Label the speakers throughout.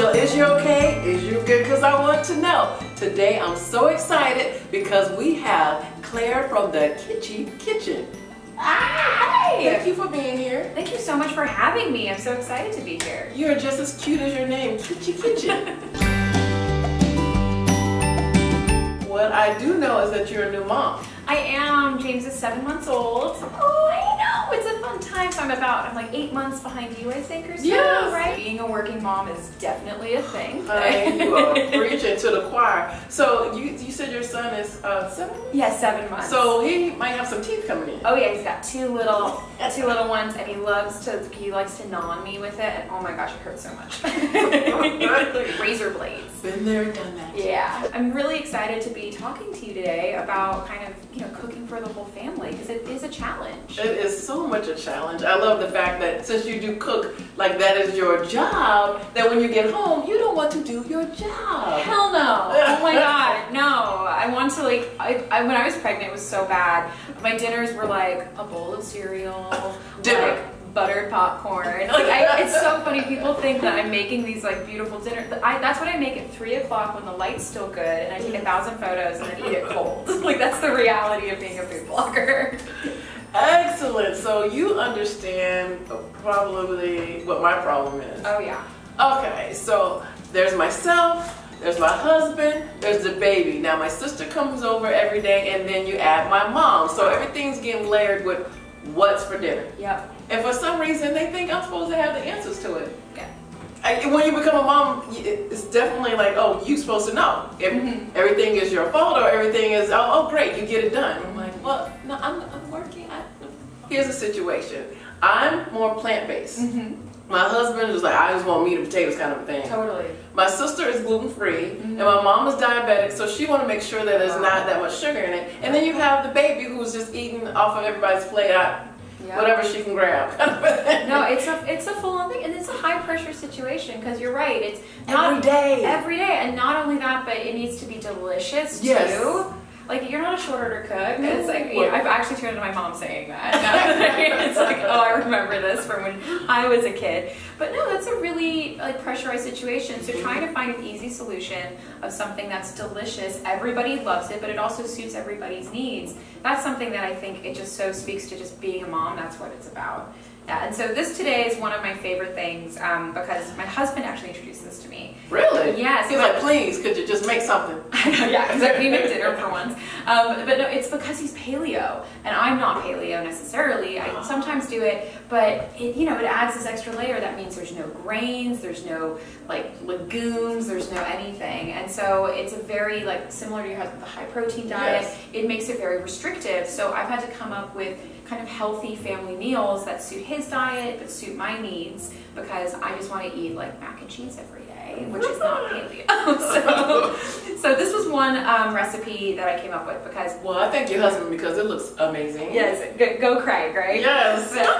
Speaker 1: So is you okay? Is you good? Because I want to know. Today I'm so excited because we have Claire from the Kitchy Kitchen.
Speaker 2: Hi!
Speaker 1: Thank you for being here.
Speaker 2: Thank you so much for having me. I'm so excited to be here.
Speaker 1: You're just as cute as your name, Kitchy Kitchen. What I do know is that you're a new mom.
Speaker 2: I am. James is 7 months old. Oh, I know. It's a fun time. So I'm like 8 months behind you, I think, or so,
Speaker 1: yes.
Speaker 2: Right? Being a working mom is definitely a thing.
Speaker 1: You are preaching to the choir. So you said your son is 7?
Speaker 2: Yeah, 7 months.
Speaker 1: So he might have some teeth coming in.
Speaker 2: Oh yeah, he's got two little ones, and he likes to gnaw on me with it. And oh my gosh, it hurts so much. Razor blades.
Speaker 1: Been there, done that.
Speaker 2: Yeah, I'm really excited to be talking to you today about kind of cooking for the whole family, because it is a challenge.
Speaker 1: It is so much a challenge. I love the fact that since you do cook like that is your job, that when you get home you don't want to do your job.
Speaker 2: Hell no! Oh my god, no! I want to when I was pregnant, it was so bad. My dinners were like a bowl of cereal, like buttered popcorn. It's so funny. People think that I'm making these like beautiful dinners. That's what I make at 3 o'clock when the light's still good, and I take 1,000 photos and then eat it cold. That's the reality of being a food blogger.
Speaker 1: Excellent. So you understand probably what my problem is.
Speaker 2: Oh yeah.
Speaker 1: Okay, so there's myself, there's my husband, there's the baby. Now my sister comes over every day, and then you add my mom. So everything's getting layered with what's for dinner.
Speaker 2: Yep.
Speaker 1: And for some reason they think I'm supposed to have the answers to it.
Speaker 2: Okay.
Speaker 1: When you become a mom, it's definitely like, oh, you're supposed to know. If everything is your fault or everything is, oh great, you get it done. I'm like, well, no, I'm working. Here's the situation. I'm more plant-based. My husband is like, I just want meat and potatoes kind of thing.
Speaker 2: Totally.
Speaker 1: My sister is gluten-free, and my mom is diabetic, so she want to make sure that there's not that much sugar in it. And then you have the baby who's just eating off of everybody's plate, whatever she can grab.
Speaker 2: No, it's a full-on thing, and it's a high-pressure situation, because you're right. It's
Speaker 1: every day,
Speaker 2: and not only that, but it needs to be delicious too. Like, you're not a short order cook.
Speaker 1: No.
Speaker 2: It's like, I've actually turned to my mom saying that. It's like, oh, I remember this from when I was a kid. But no, that's a really pressurized situation. So trying to find an easy solution of something that's delicious, everybody loves it, but it also suits everybody's needs. That's something that I think it just so speaks to just being a mom. That's what it's about. Yeah, and so this today is one of my favorite things because my husband actually introduced this to me.
Speaker 1: Really?
Speaker 2: Yes.
Speaker 1: He's like, please, could you just make something?
Speaker 2: Yeah, exactly. We make dinner for once. But no, it's because he's paleo, and I'm not paleo necessarily. I sometimes do it, but it adds this extra layer. That means there's no grains, there's no legumes, there's no anything, and so it's a very similar to your husband, the high protein diet.
Speaker 1: Yes.
Speaker 2: It makes it very restrictive. So I've had to come up with kind of healthy family meals that suit his diet but suit my needs, because I just want to eat mac and cheese every day, which is not paleo. So this was one recipe that I came up with because...
Speaker 1: Well, I thank your husband because it looks amazing.
Speaker 2: Yes, go Craig, right?
Speaker 1: Yes.
Speaker 2: Go Craig!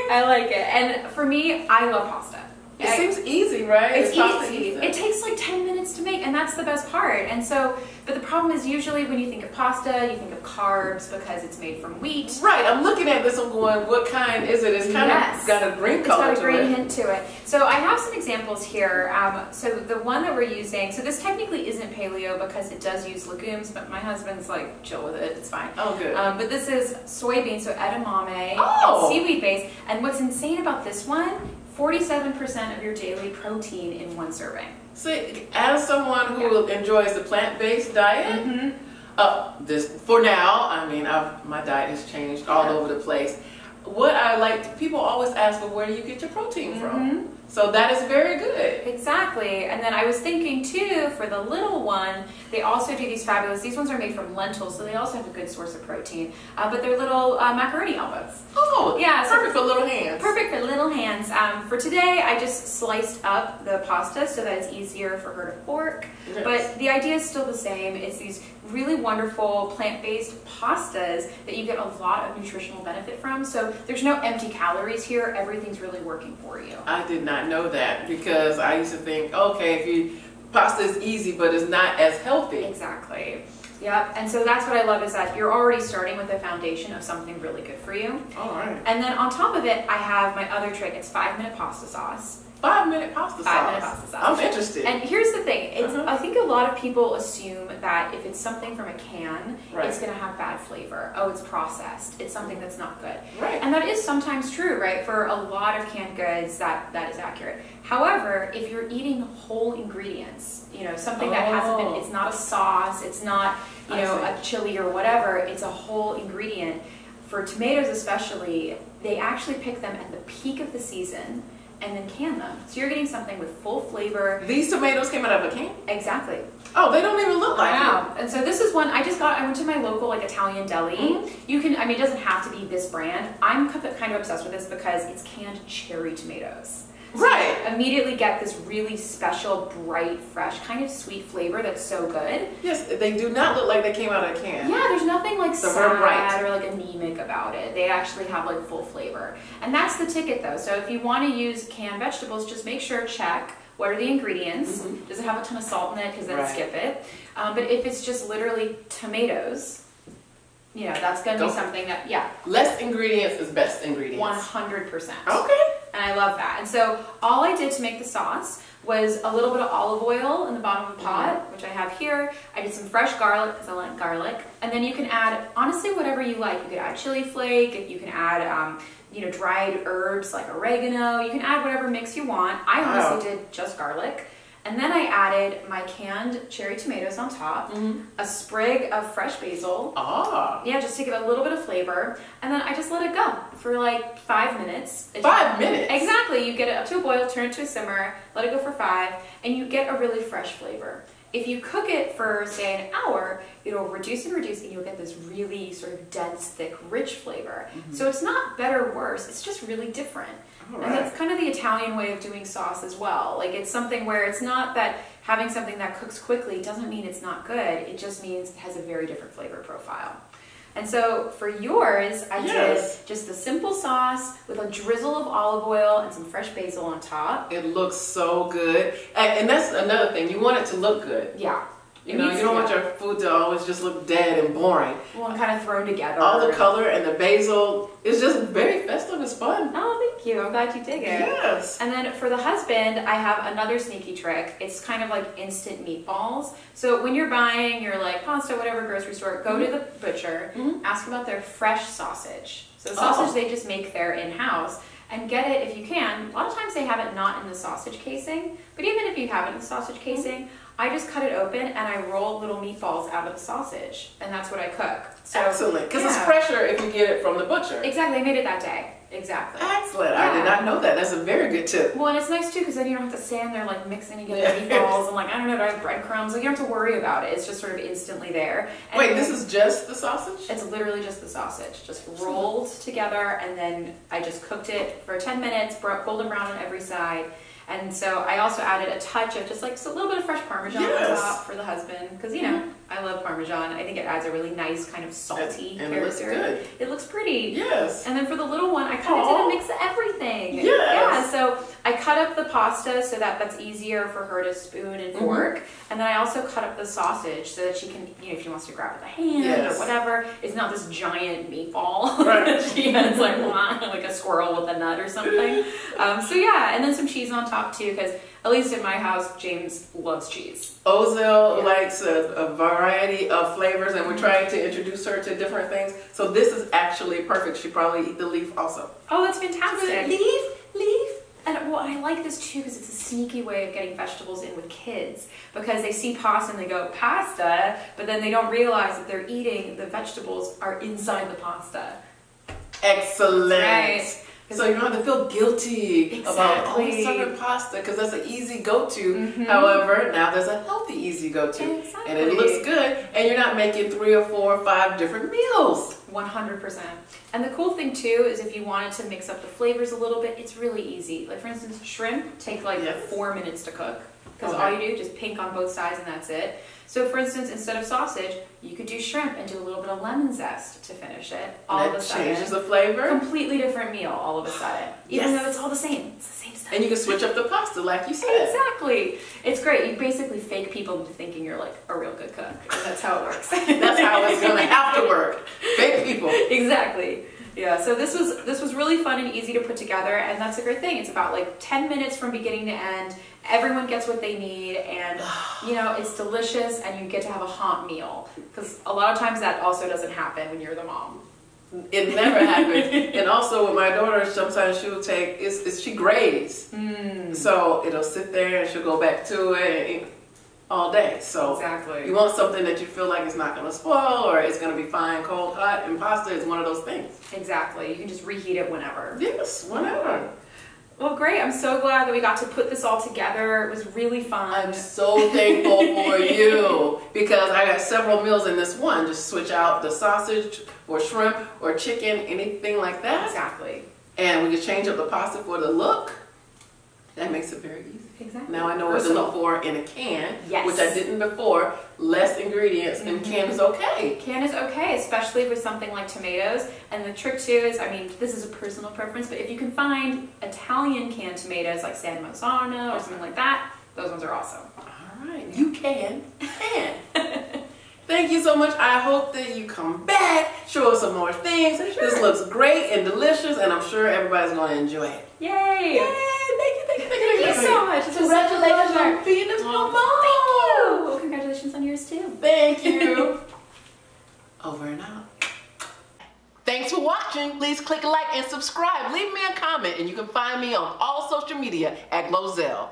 Speaker 2: I like it. And for me, I love pasta.
Speaker 1: It seems easy, right?
Speaker 2: It's easy. It takes 10 minutes to make, and that's the best part. And so, but the problem is usually when you think of pasta, you think of carbs because it's made from wheat.
Speaker 1: Right. I'm looking at this. I'm going, what kind is it? It's kind of got a green color to it.
Speaker 2: It's got a green hint to it. So I have some examples here. So the one that we're using, so this technically isn't paleo because it does use legumes, but my husband's like, chill with it. It's fine.
Speaker 1: Oh, good.
Speaker 2: But this is soybean, so edamame,
Speaker 1: and
Speaker 2: seaweed based. And what's insane about this one, 47% of your daily protein in one serving.
Speaker 1: See, as someone who enjoys the plant-based diet, for now, I mean, my diet has changed all over the place. What I like, people always ask, well, where do you get your protein from? So that is very good.
Speaker 2: Exactly. And then I was thinking too, for the little one, they also do these fabulous, these ones are made from lentils, so they also have a good source of protein, but they're little macaroni elbows.
Speaker 1: Oh,
Speaker 2: yeah,
Speaker 1: perfect for little hands.
Speaker 2: Perfect for little hands. For today, I just sliced up the pasta so that it's easier for her to fork. Yes. But the idea is still the same. It's these really wonderful plant-based pastas that you get a lot of nutritional benefit from. So there's no empty calories here. Everything's really working for you.
Speaker 1: I did not know that because I used to think, okay, pasta is easy, but it's not as healthy.
Speaker 2: Exactly. Yep, and so that's what I love is that you're already starting with a foundation of something really good for you.
Speaker 1: All right.
Speaker 2: And then on top of it, I have my other trick. It's 5-minute pasta sauce.
Speaker 1: 5-minute pasta sauce.
Speaker 2: 5-minute pasta sauce.
Speaker 1: I'm interested.
Speaker 2: And here's the thing. It's I think a lot of people assume that if it's something from a can, it's going to have bad flavor. Oh, it's processed. It's something that's not good.
Speaker 1: Right.
Speaker 2: And that is sometimes true, right? For a lot of canned goods, that is accurate. However, if you're eating whole ingredients, you know, something that hasn't been, it's not a sauce, it's not, you know, a chili or whatever, it's a whole ingredient. For tomatoes especially, they actually pick them at the peak of the season and then can them. So you're getting something with full flavor.
Speaker 1: These tomatoes came out of a can?
Speaker 2: Exactly.
Speaker 1: Oh, they don't even look like
Speaker 2: it. And so this is one I just got. I went to my local like Italian deli. You can, I mean, it doesn't have to be this brand. I'm kind of obsessed with this because it's canned cherry tomatoes. So
Speaker 1: right.
Speaker 2: you immediately get this really special, bright, fresh, kind of sweet flavor that's so good.
Speaker 1: Yes, they do not look like they came out of a can.
Speaker 2: Yeah, there's nothing like
Speaker 1: So
Speaker 2: sad or like anemic about it. They actually have like full flavor. And that's the ticket though. So if you want to use canned vegetables, just make sure check what are the ingredients. Does it have a ton of salt in it? Because then skip it. But if it's just literally tomatoes, you know, that's going to be something that,
Speaker 1: less ingredients is best ingredients.
Speaker 2: 100%.
Speaker 1: Okay.
Speaker 2: And I love that. And so all I did to make the sauce was a little bit of olive oil in the bottom of the pot, which I have here. I did some fresh garlic because I like garlic. And then you can add, honestly, whatever you like. You could add chili flake. You can add, you know, dried herbs like oregano. You can add whatever mix you want. I honestly did just garlic. And then I added my canned cherry tomatoes on top, a sprig of fresh basil. Yeah, just to give a little bit of flavor. And then I just let it go for like 5 minutes.
Speaker 1: 5 minutes?
Speaker 2: Exactly. You get it up to a boil, turn it to a simmer, let it go for 5, and you get a really fresh flavor. If you cook it for, say, an hour, it'll reduce, and you'll get this really sort of dense, thick, rich flavor. So it's not better or worse, it's just really different. And that's kind of the Italian way of doing sauce as well. Like, it's something where it's not that having something that cooks quickly doesn't mean it's not good. It just means it has a very different flavor profile. And so for yours, I did just a simple sauce with a drizzle of olive oil and some fresh basil on top.
Speaker 1: It looks so good. And that's another thing. You want it to look good.
Speaker 2: Yeah.
Speaker 1: You know, you don't want your food to always just look dead and boring.
Speaker 2: Well, and kind of thrown together.
Speaker 1: All the color and the basil is just very festive. It's fun.
Speaker 2: Oh, thank you. I'm glad you dig it.
Speaker 1: Yes.
Speaker 2: And then for the husband, I have another sneaky trick. It's kind of like instant meatballs. So when you're buying your like pasta, whatever, grocery store, go to the butcher, ask about their fresh sausage. So the sausage they just make there in-house. And get it if you can. A lot of times they have it not in the sausage casing, but even if you have it in the sausage casing, I just cut it open and I roll little meatballs out of the sausage, and that's what I cook. So,
Speaker 1: excellent, because it's fresher if you get it from the butcher.
Speaker 2: Exactly, I made it that day. Exactly.
Speaker 1: Excellent. I did not know that. That's a very good tip.
Speaker 2: Well, and it's nice too because then you don't have to stand there like mixing together meatballs and like, I don't know, do I have breadcrumbs? Like, you don't have to worry about it. It's just sort of instantly there. And
Speaker 1: wait, this is just the sausage?
Speaker 2: It's literally just the sausage, just rolled together, and then I just cooked it for 10 minutes, golden brown on every side. And so I also added a touch of just like a little bit of fresh Parmesan on top for the husband because, you know, I love Parmesan. I think it adds a really nice kind of salty character.
Speaker 1: It looks good.
Speaker 2: It looks pretty.
Speaker 1: Yes.
Speaker 2: And then for the little one, I kind of did a mix of everything.
Speaker 1: Yes.
Speaker 2: Yeah, so I cut up the pasta so that that's easier for her to spoon and fork. And then I also cut up the sausage so that she can, you know, if she wants to grab it with a hand or whatever, it's not this giant meatball that she has like a squirrel with a nut or something. So yeah, and then some cheese on top too, because at least in my house, James loves cheese.
Speaker 1: Ozel likes a variety of flavors, and we're trying to introduce her to different things. So this is actually perfect. She probably eat the leaf also.
Speaker 2: Oh, that's fantastic. Leaf. And well, I like this too because it's a sneaky way of getting vegetables in with kids, because they see pasta and they go, pasta, but then they don't realize that they're eating the vegetables are inside the pasta.
Speaker 1: Excellent.
Speaker 2: Right.
Speaker 1: So you don't have to feel guilty about serving pasta, because that's an easy go-to. However, now there's a healthy easy go-to. And it looks good, and you're not making 3 or 4 or 5 different meals.
Speaker 2: 100%. And the cool thing too is if you wanted to mix up the flavors a little bit, it's really easy. Like for instance, shrimp take like 4 minutes to cook, because all you do, just pink on both sides and that's it. So for instance, instead of sausage, you could do shrimp and do a little bit of lemon zest to finish it. All of a sudden,
Speaker 1: changes the flavor.
Speaker 2: Completely different meal all of a sudden. Even though it's all the same. It's the same stuff.
Speaker 1: And you can switch up the pasta like you said.
Speaker 2: Exactly. It's great. You basically fake people into thinking you're like a real good cook. And that's how it works.
Speaker 1: That's how it's going to have to work. Fake people.
Speaker 2: Exactly. Yeah, so this was really fun and easy to put together, and that's a great thing. It's about like 10 minutes from beginning to end. Everyone gets what they need, and you know, it's delicious, and you get to have a hot meal, because a lot of times that also doesn't happen when you're the mom.
Speaker 1: It never happens. And also with my daughter, sometimes she'll take, she grades. So it'll sit there and she'll go back to it all day. So
Speaker 2: exactly.
Speaker 1: You want something that you feel like it's not going to spoil, or it's going to be fine, cold, hot, and pasta is one of those things.
Speaker 2: Exactly. You can just reheat it whenever.
Speaker 1: Yes, whenever.
Speaker 2: Well, great. I'm so glad that we got to put this all together. It was really fun.
Speaker 1: I'm so thankful for you, because I got several meals in this one. Just switch out the sausage or shrimp or chicken, anything like that.
Speaker 2: Exactly.
Speaker 1: And we can change up the pasta for the look. That makes it very easy.
Speaker 2: Exactly.
Speaker 1: Now I know what to look for in a can,
Speaker 2: yes.
Speaker 1: which I didn't before. Less ingredients, and can is okay.
Speaker 2: Can is okay, especially for something like tomatoes. And the trick too is, I mean, this is a personal preference, but if you can find Italian canned tomatoes like San Marzano or something like that, those ones are awesome.
Speaker 1: All right, you can. Thank you so much. I hope that you come back, show us some more things. Sure. This looks great and delicious, and I'm sure everybody's going to enjoy it.
Speaker 2: Yay!
Speaker 1: Yay!
Speaker 2: Thank you so much.
Speaker 1: Congratulations on being a mom.
Speaker 2: Thank you. Well, congratulations on yours too.
Speaker 1: Thank you. Over and out. Thanks for watching. Please click like and subscribe. Leave me a comment, and you can find me on all social media at GloZell.